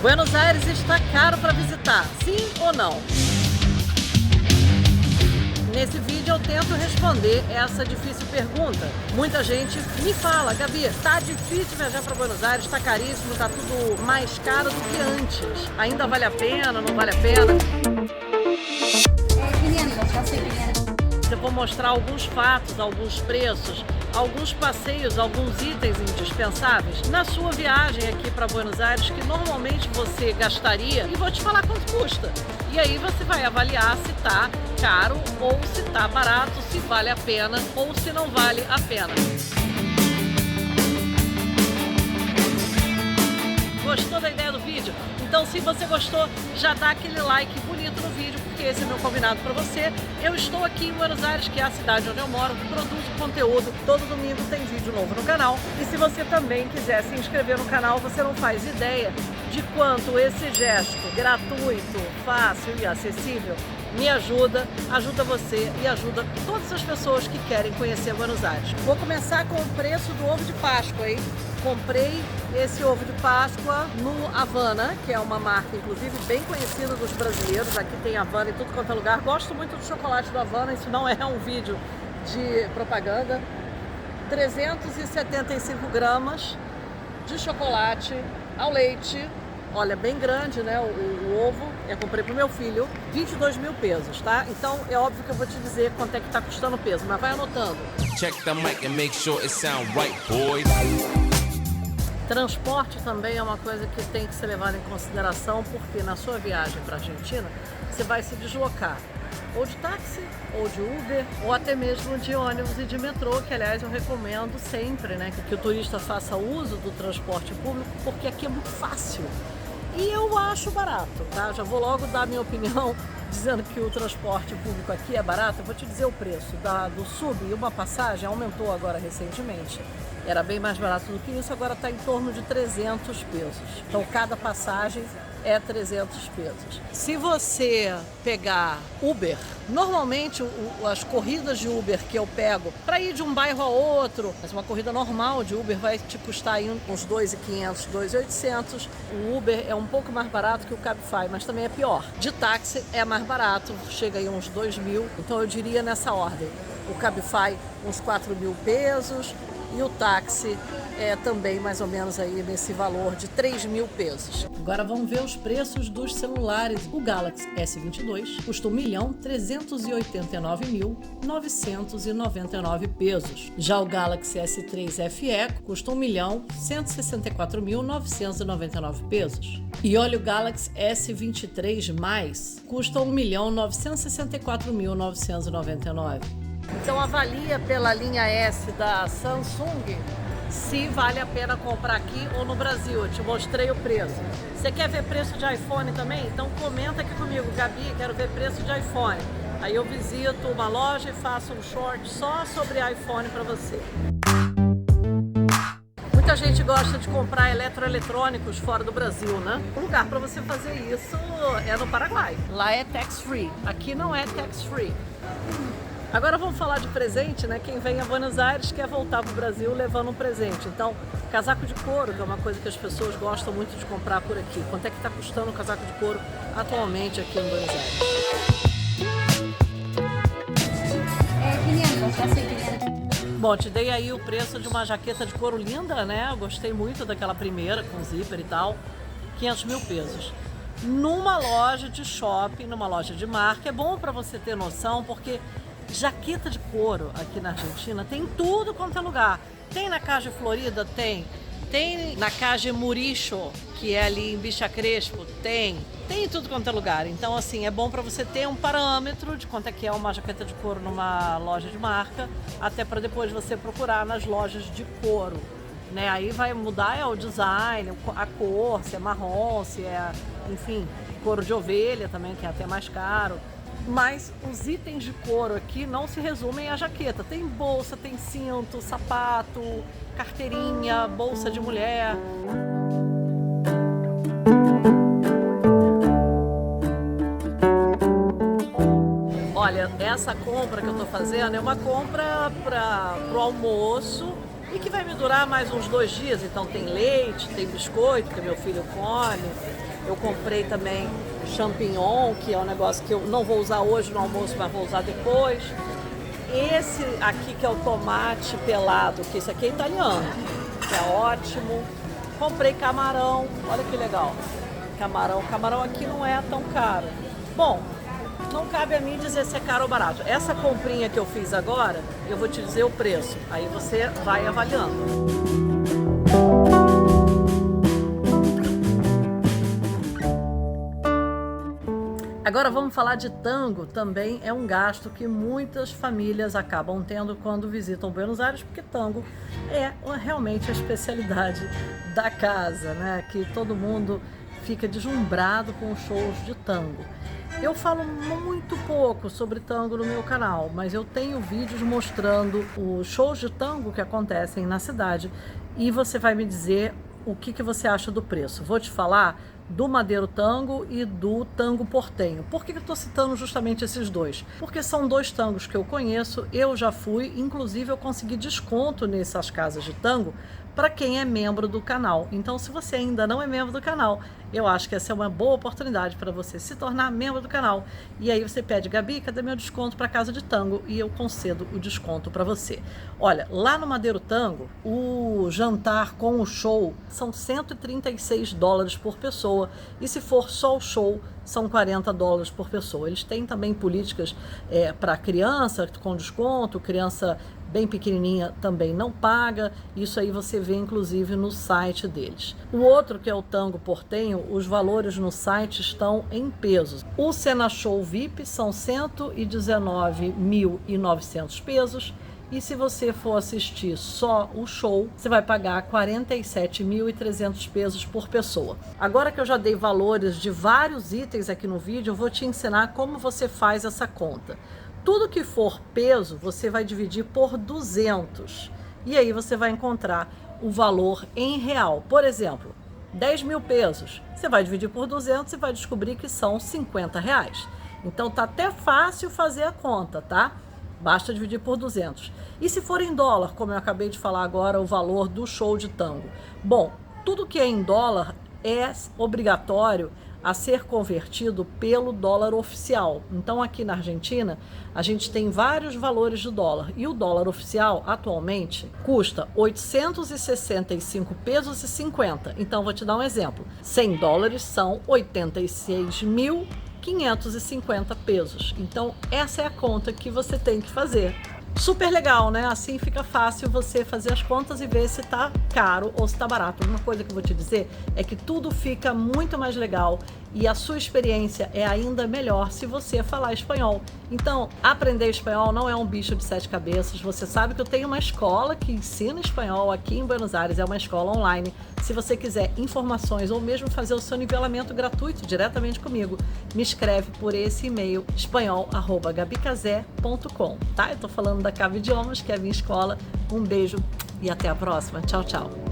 Buenos Aires está caro para visitar, sim ou não? Nesse vídeo eu tento responder essa difícil pergunta. Muita gente me fala, Gabi, tá difícil viajar para Buenos Aires, tá caríssimo, tá tudo mais caro do que antes. Ainda vale a pena, não vale a pena? Eu vou mostrar alguns fatos, alguns preços, alguns passeios, alguns itens indispensáveis na sua viagem aqui para Buenos Aires que normalmente você gastaria e vou te falar quanto custa. E aí você vai avaliar se tá caro ou se tá barato, se vale a pena ou se não vale a pena. Gostou da ideia do vídeo? Então se você gostou, já dá aquele like bonito no vídeo, porque esse é meu combinado para você. Eu estou aqui em Buenos Aires, que é a cidade onde eu moro, produzo conteúdo, todo domingo tem vídeo novo no canal. E se você também quiser se inscrever no canal, você não faz ideia de quanto esse gesto gratuito, fácil e acessível me ajuda, ajuda você e ajuda todas as pessoas que querem conhecer Buenos Aires. Vou começar com o preço do ovo de Páscoa, hein? Comprei esse ovo de Páscoa no Havana, que é uma marca, inclusive, bem conhecida dos brasileiros. Aqui tem Havana em tudo quanto é lugar. Gosto muito do chocolate do Havana, isso não é um vídeo de propaganda. 375 gramas de chocolate ao leite. Olha, bem grande, né, o ovo. Eu comprei pro meu filho, 22 mil pesos, tá? Então é óbvio que eu vou te dizer quanto é que tá custando o peso, mas vai anotando. Check the mic and make sure it sound right, boys. Transporte também é uma coisa que tem que ser levada em consideração, porque na sua viagem para a Argentina, você vai se deslocar ou de táxi, ou de Uber, ou até mesmo de ônibus e de metrô, que aliás eu recomendo sempre, né, que o turista faça uso do transporte público, porque aqui é muito fácil. E eu acho barato, tá? Já vou logo dar a minha opinião dizendo que o transporte público aqui é barato. Eu vou te dizer o preço do sub e uma passagem aumentou agora recentemente. Era bem mais barato do que isso, agora está em torno de 300 pesos. Então cada passagem é 300 pesos. Se você pegar Uber, normalmente as corridas de Uber que eu pego para ir de um bairro a outro, mas uma corrida normal de Uber vai te custar aí uns 2.500, 2.800. O Uber é um pouco mais barato que o Cabify, mas também é pior. De táxi é mais barato, chega aí uns 2.000. Então eu diria nessa ordem. O Cabify uns 4.000 pesos e o táxi é também mais ou menos aí nesse valor de 3.000 pesos. Agora vamos ver os preços dos celulares. O Galaxy S22 custa R$1.039.999 pesos. Já o Galaxy S3 FE custa R$1.164.999 pesos. E olha o Galaxy S23+, custa R$1.964.999. Então avalia pela linha S da Samsung se vale a pena comprar aqui ou no Brasil. Eu te mostrei o preço. Você quer ver preço de iPhone também? Então comenta aqui comigo, Gabi, quero ver preço de iPhone. Aí eu visito uma loja e faço um short só sobre iPhone para você. Muita gente gosta de comprar eletroeletrônicos fora do Brasil, né? O lugar para você fazer isso é no Paraguai. Lá é tax free, aqui não é tax free. Agora vamos falar de presente, né? Quem vem a Buenos Aires quer voltar para o Brasil levando um presente. Então, casaco de couro, que é uma coisa que as pessoas gostam muito de comprar por aqui. Quanto é que está custando o casaco de couro atualmente aqui em Buenos Aires? 500, já sei 500. Bom, te dei aí o preço de uma jaqueta de couro linda, né? Eu gostei muito daquela primeira, com zíper e tal. 500 mil pesos. Numa loja de shopping, numa loja de marca, é bom para você ter noção, porque jaqueta de couro aqui na Argentina tem em tudo quanto é lugar. Tem na Calle Florida? Tem. Tem na Calle Muricho, que é ali em Bicha Crespo? Tem. Tem em tudo quanto é lugar. Então, assim, é bom para você ter um parâmetro de quanto é que é uma jaqueta de couro numa loja de marca, até para depois você procurar nas lojas de couro, né? Aí vai mudar o design, a cor, se é marrom, se é, enfim, couro de ovelha também, que é até mais caro. Mas os itens de couro aqui não se resumem à jaqueta. Tem bolsa, tem cinto, sapato, carteirinha, bolsa de mulher. Olha, essa compra que eu tô fazendo é uma compra para o almoço e que vai me durar mais uns 2 dias. Então tem leite, tem biscoito que meu filho come. Eu comprei também champignon, que é um negócio que eu não vou usar hoje no almoço, mas vou usar depois. Esse aqui que é o tomate pelado, que esse aqui é italiano, que é ótimo. Comprei camarão, olha que legal. Camarão aqui não é tão caro. Bom, não cabe a mim dizer se é caro ou barato. Essa comprinha que eu fiz agora, eu vou te dizer o preço. Aí você vai avaliando. Agora vamos falar de tango. Também é um gasto que muitas famílias acabam tendo quando visitam Buenos Aires, porque tango é realmente a especialidade da casa, né? Que todo mundo fica deslumbrado com os shows de tango. Eu falo muito pouco sobre tango no meu canal, mas eu tenho vídeos mostrando os shows de tango que acontecem na cidade e você vai me dizer o que você acha do preço. Vou te falar do Madeiro Tango e do Tango Portenho. Por que eu estou citando justamente esses dois? Porque são 2 tangos que eu conheço, eu já fui, inclusive eu consegui desconto nessas casas de tango para quem é membro do canal. Então, se você ainda não é membro do canal, eu acho que essa é uma boa oportunidade para você se tornar membro do canal. E aí você pede: Gabi, cadê meu desconto para casa de tango? E eu concedo o desconto para você. Olha, lá no Madeiro Tango, o jantar com o show são $136 por pessoa. E se for só o show, são $40 por pessoa. Eles têm também políticas para criança com desconto, criança bem pequenininha também não paga. Isso aí você vê inclusive no site deles. O outro, que é o Tango Portenho, os valores no site estão em pesos. O Cena Show VIP são 119.900 pesos. E se você for assistir só o show, você vai pagar 47.300 pesos por pessoa. Agora que eu já dei valores de vários itens aqui no vídeo, eu vou te ensinar como você faz essa conta. Tudo que for peso, você vai dividir por 200. E aí você vai encontrar o valor em real. Por exemplo, 10 mil pesos. Você vai dividir por 200 e vai descobrir que são R$50. Então tá até fácil fazer a conta, tá? Basta dividir por 200. E se for em dólar, como eu acabei de falar agora, o valor do show de tango? Bom, tudo que é em dólar é obrigatório a ser convertido pelo dólar oficial. Então aqui na Argentina, a gente tem vários valores de dólar. E o dólar oficial, atualmente, custa 865 pesos e 50. Então vou te dar um exemplo. 100 dólares são 86.550 pesos. Então essa é a conta que você tem que fazer. Super legal, né? Assim fica fácil você fazer as contas e ver se tá caro ou se tá barato. Uma coisa que eu vou te dizer é que tudo fica muito mais legal e a sua experiência é ainda melhor se você falar espanhol. Então, aprender espanhol não é um bicho de 7 cabeças. Você sabe que eu tenho uma escola que ensina espanhol aqui em Buenos Aires, é uma escola online. Se você quiser informações ou mesmo fazer o seu nivelamento gratuito diretamente comigo, me escreve por esse e-mail espanhol@gabicazé.com, tá? Eu tô falando da Cabo Idiomas, que é a minha escola. Um beijo e até a próxima. Tchau, tchau.